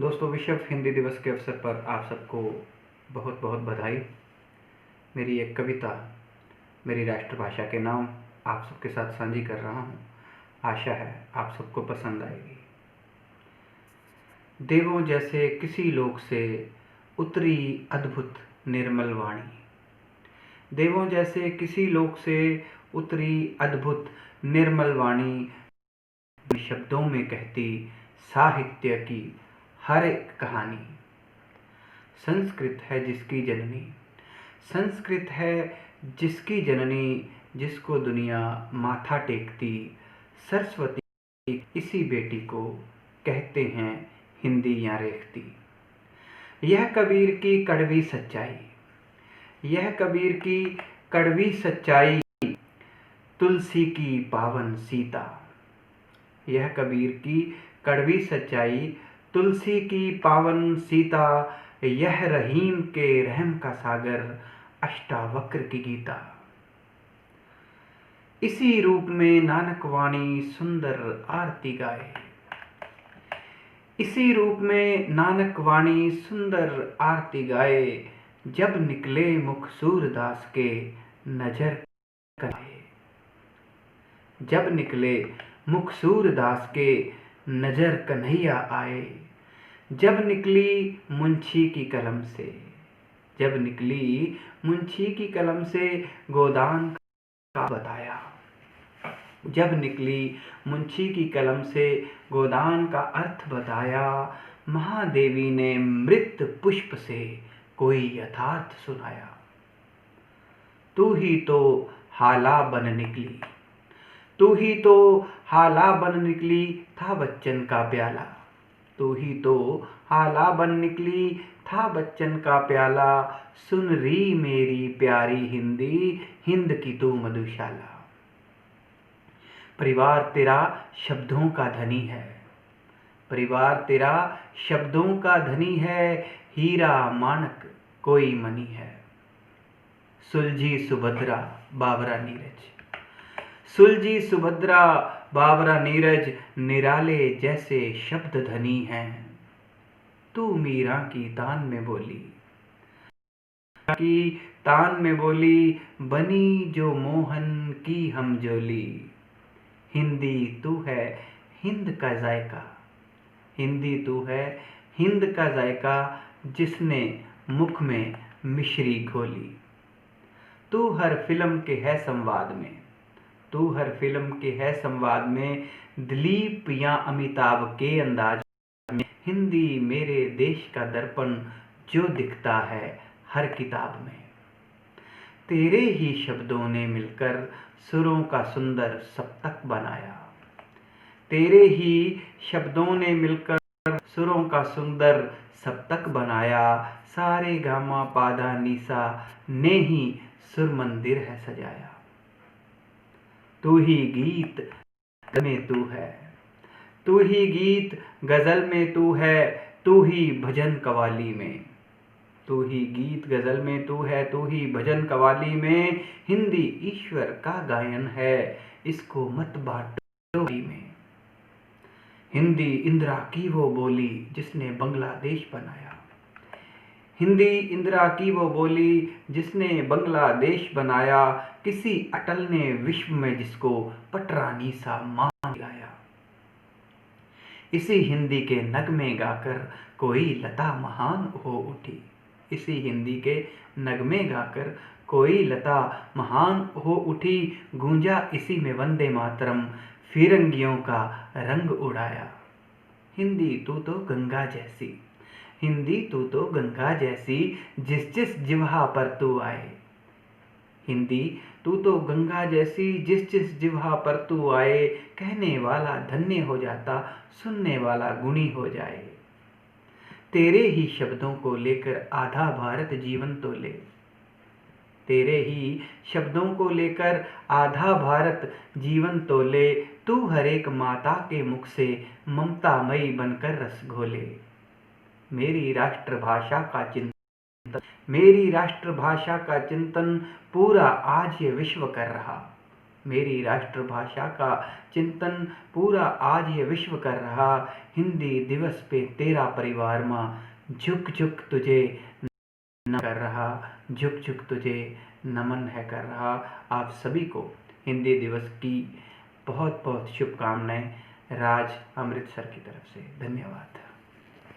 दोस्तों, विश्व हिंदी दिवस के अवसर पर आप सबको बहुत बहुत बधाई। मेरी एक कविता मेरी राष्ट्रभाषा के नाम आप सबके साथ साझी कर रहा हूँ। आशा है आप सबको पसंद आएगी। देवों जैसे किसी लोक से उतरी अद्भुत निर्मल वाणी, देवों जैसे किसी लोक से उतरी अद्भुत निर्मल वाणी, शब्दों में कहती साहित्य की हर एक कहानी। संस्कृत है जिसकी जननी, संस्कृत है जिसकी जननी, जिसको दुनिया माथा टेकती, सरस्वती इसी बेटी को कहते हैं हिंदी या रेखती। यह कबीर की कड़वी सच्चाई, यह कबीर की कड़वी सच्चाई, तुलसी की पावन सीता। यह कबीर की कड़वी सच्चाई, तुलसी की पावन सीता। यह रहीम के रहम का सागर, अष्टावक्र की गीता। इसी रूप में नानक वाणी सुंदर आरती गाए, इसी रूप में नानक वाणी सुंदर आरती गाए। जब निकले मुख सूरदास के नजर कनाए, जब निकले मुख सूरदास के नजर कन्हैया आए। जब निकली मुंशी की कलम से, जब निकली मुंशी की कलम से गोदान का बताया। जब निकली मुंशी की कलम से गोदान का अर्थ बताया। महादेवी ने मृत पुष्प से कोई यथार्थ सुनाया। तू ही तो हाला बन निकली, तू ही तो हाला बन निकली था बच्चन का प्याला। तू ही तो हाला बन निकली था बच्चन का प्याला। सुन री मेरी प्यारी हिंदी, हिंद की तू मधुशाला। परिवार तेरा शब्दों का धनी है, परिवार तेरा शब्दों का धनी है। हीरा मानक कोई मनी है। सुलझी सुभद्रा बाबरा नीरज, सुलझी सुभद्रा बाबरा नीरज, निराले जैसे शब्द धनी हैं। तू मीरा की तान में बोली, की तान में बोली, बनी जो मोहन की हम जोली। हिंदी तू है हिंद का जायका, हिंदी तू है हिंद का जायका, जिसने मुख में मिश्री घोली। तू हर फिल्म के है संवाद में, तू हर फिल्म के है संवाद में, दिलीप या अमिताभ के अंदाज में। हिंदी मेरे देश का दर्पण जो दिखता है हर किताब में। तेरे ही शब्दों ने मिलकर सुरों का सुंदर सप्तक बनाया। तेरे ही शब्दों ने मिलकर सुरों का सुंदर सप्तक बनाया। सारे गामा पाधा निसा ने ही सुर मंदिर है सजाया। तू ही गीत में तू है, तू ही गीत गजल में तू है, तू ही भजन कवाली में। तू ही गीत गजल में तू है, तू ही भजन कवाली में। हिंदी ईश्वर का गायन है, इसको मत बांटो में। हिंदी इंदिरा की वो बोली जिसने बांग्लादेश बनाया। हिंदी इंदिरा की वो बोली जिसने बांग्लादेश बनाया। किसी अटल ने विश्व में जिसको पटरानी सा मान दिलाया। इसी हिंदी के नगमे गाकर कोई लता महान हो उठी, इसी हिंदी के नगमे गाकर कोई लता महान हो उठी। गूंजा इसी में वंदे मातरम, फिरंगियों का रंग उड़ाया। हिंदी तू तो गंगा जैसी, हिंदी तू तो गंगा जैसी, जिस जिस जिह्वा पर तू आए। हिंदी तू तो गंगा जैसी, जिस जिस जिह्वा पर तू आए। कहने वाला धन्य हो जाता, सुनने वाला गुणी हो जाए। तेरे ही शब्दों को लेकर आधा भारत जीवन तो ले, तेरे ही शब्दों को लेकर आधा भारत जीवन तो ले। तू हर एक माता के मुख से ममतामयी बनकर रस घोले। मेरी राष्ट्रभाषा का चिंतन, मेरी राष्ट्रभाषा का चिंतन पूरा आज ये विश्व कर रहा। मेरी राष्ट्रभाषा का चिंतन पूरा आज ये विश्व कर रहा। हिंदी दिवस पे तेरा परिवार माँ झुक झुक तुझे नमन कर रहा, झुक झुक तुझे नमन है कर रहा। आप सभी को हिंदी दिवस की बहुत बहुत शुभकामनाएं राज अमृतसर की तरफ से। धन्यवाद।